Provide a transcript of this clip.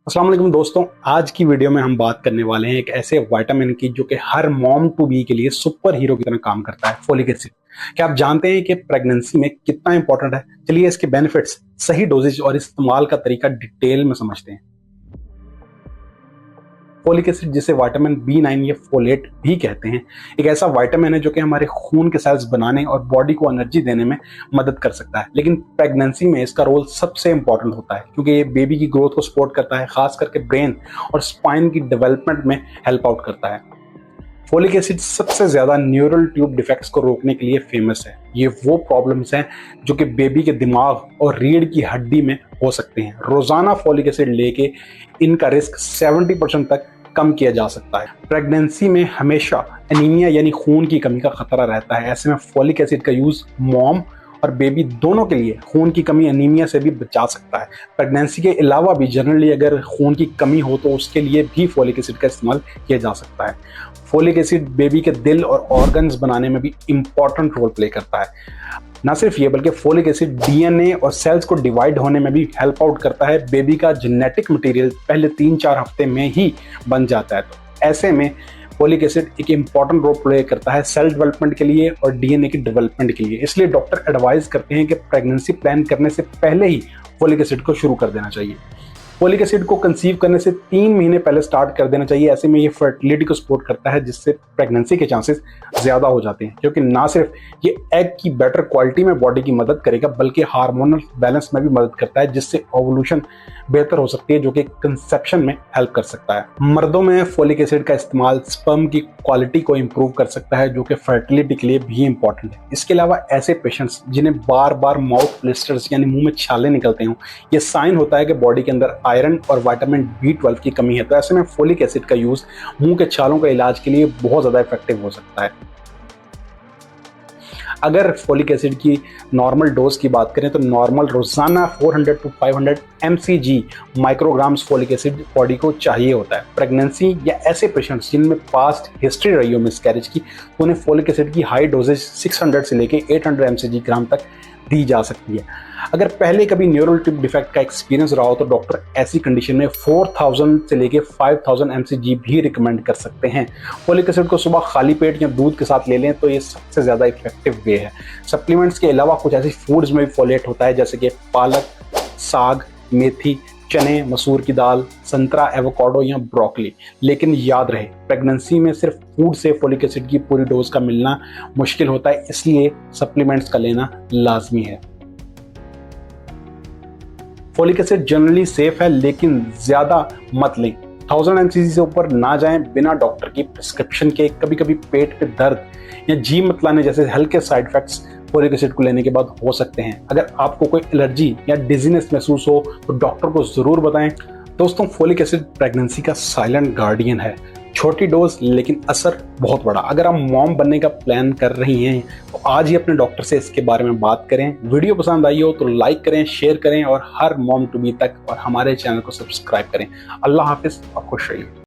अस्सलाम वालेकुम दोस्तों, आज की वीडियो में हम बात करने वाले हैं एक ऐसे विटामिन की जो कि हर मॉम टू बी के लिए सुपर हीरो की तरह काम करता है, फोलिक एसिड। क्या आप जानते हैं कि प्रेगनेंसी में कितना इंपॉर्टेंट है? चलिए इसके बेनिफिट्स, सही डोजेज और इस्तेमाल का तरीका डिटेल में समझते हैं। फोलिक एसिड, जिसे विटामिन B9 या फोलेट भी कहते हैं, एक ऐसा विटामिन है जो कि हमारे खून के सेल्स बनाने और बॉडी को एनर्जी देने में मदद कर सकता है। लेकिन प्रेगनेंसी में इसका रोल सबसे इंपॉर्टेंट होता है क्योंकि ये बेबी की ग्रोथ को सपोर्ट करता है, खास करके ब्रेन और स्पाइन की डेवलपमेंट में हेल्प आउट करता है। फोलिक एसिड सबसे ज्यादा न्यूरल ट्यूब डिफेक्ट्स को रोकने के लिए फेमस है। ये वो प्रॉब्लम्स हैं जो कि बेबी के दिमाग और रीढ़ की हड्डी में हो सकते हैं। रोजाना फोलिक एसिड लेके इनका रिस्क 70% तक कम किया जा सकता है। प्रेगनेंसी में हमेशा एनीमिया यानी खून की कमी का खतरा रहता है। ऐसे में फोलिक एसिड का यूज मॉम और बेबी दोनों के लिए खून की कमी एनीमिया से भी बचा सकता है। प्रेगनेंसी के अलावा भी जनरली अगर खून की कमी हो तो उसके लिए भी फोलिक एसिड का इस्तेमाल किया जा सकता है। फोलिक एसिड बेबी के दिल और ऑर्गन्स बनाने में भी इंपॉर्टेंट रोल प्ले करता है। ना सिर्फ ये बल्कि फोलिक एसिड डीएनए और सेल्स को डिवाइड होने में भी हेल्प आउट करता है। बेबी का जेनेटिक मटेरियल पहले 3-4 हफ्ते में ही बन जाता है। तो ऐसे में फोलिक एसिड एक इंपॉर्टेंट रोल प्ले करता है सेल डेवलपमेंट के लिए और डीएनए की डेवलपमेंट के लिए। इसलिए डॉक्टर एडवाइज करते हैं कि प्रेगनेंसी प्लान करने से पहले ही फोलिक एसिड को शुरू कर देना चाहिए। फोलिक एसिड को कंसीव करने से 3 महीने पहले स्टार्ट कर देना चाहिए। ऐसे में ये फर्टिलिटी को सपोर्ट करता है, जिससे प्रेगनेंसी के चांसेस ज्यादा हो जाते हैं। क्योंकि ना सिर्फ ये एग की बेटर क्वालिटी में बॉडी की मदद करेगा बल्कि हार्मोनल बैलेंस में भी मदद करता है, जिससे ओवुलेशन बेहतर हो सकती है, जो कि कंसेप्शन में हेल्प कर सकता है। मर्दों में फोलिक एसिड का इस्तेमाल स्पर्म की क्वालिटी को इंप्रूव कर सकता है, जो कि फर्टिलिटी के लिए भी इंपॉर्टेंट है। इसके अलावा ऐसे पेशेंट्स जिन्हें बार बार माउथ ब्लिस्टर्स यानी मुंह में छाले निकलते हों, ये साइन होता है कि बॉडी के अंदर आयरन और विटामिन B12 की कमी है। तो ऐसे में फोलिक एसिड का यूज मुंह के छालों के इलाज के लिए बहुत ज्यादा इफेक्टिव हो सकता है। अगर फोलिक एसिड की नॉर्मल डोज की बात करें तो नॉर्मल रोजाना 400 to 500 mcg micrograms folic acid body को चाहिए होता है। प्रेगनेंसी या ऐसे पेशेंट्स जिनमें पास्ट हिस्ट्री रही हो मिसकैरेज की, तो उन्हें फोलिक एसिड की हाई डोजेज 600 से लेके 800 mcg ग्राम तक दी जा सकती है। अगर पहले कभी न्यूरल ट्यूब डिफेक्ट का एक्सपीरियंस रहा हो तो डॉक्टर ऐसी कंडीशन में 4000 से लेके 5000 mcg भी रिकमेंड कर सकते हैं। फोलिक एसिड को सुबह खाली पेट या दूध के साथ ले लें तो ये सबसे ज्यादा इफेक्टिव वे है। सप्लीमेंट्स के अलावा कुछ ऐसी फूड्स में भी फोलेट होता है, जैसे कि पालक, साग, मेथी, चने, मसूर की दाल, संतरा, एवोकाडो या ब्रोकली। लेकिन याद रहे, प्रेगनेंसी में सिर्फ फूड से फोलिक एसिड की पूरी डोज का मिलना मुश्किल होता है, इसलिए सप्लीमेंट्स का लेना लाजमी है। फोलिक एसिड जनरली सेफ है, लेकिन ज्यादा मत लें। 1000 mcg से ऊपर ना जाएं बिना डॉक्टर की प्रिस्क्रिप्शन के। कभी कभी पेट पे दर्द या जी मतलाने जैसे हल्के साइड इफेक्ट्स फोलिक एसिड को लेने के बाद हो सकते हैं। अगर आपको कोई एलर्जी या डिजीनेस महसूस हो तो डॉक्टर को जरूर बताएं। दोस्तों, फोलिक एसिड प्रेगनेंसी का साइलेंट गार्डियन है। छोटी डोज लेकिन असर बहुत बड़ा। अगर आप मॉम बनने का प्लान कर रही हैं तो आज ही अपने डॉक्टर से इसके बारे में बात करें। वीडियो पसंद आई हो तो लाइक करें, शेयर करें और हर मॉम टू बी तक और हमारे चैनल को सब्सक्राइब करें। अल्लाह हाफिज और खुश रहिए।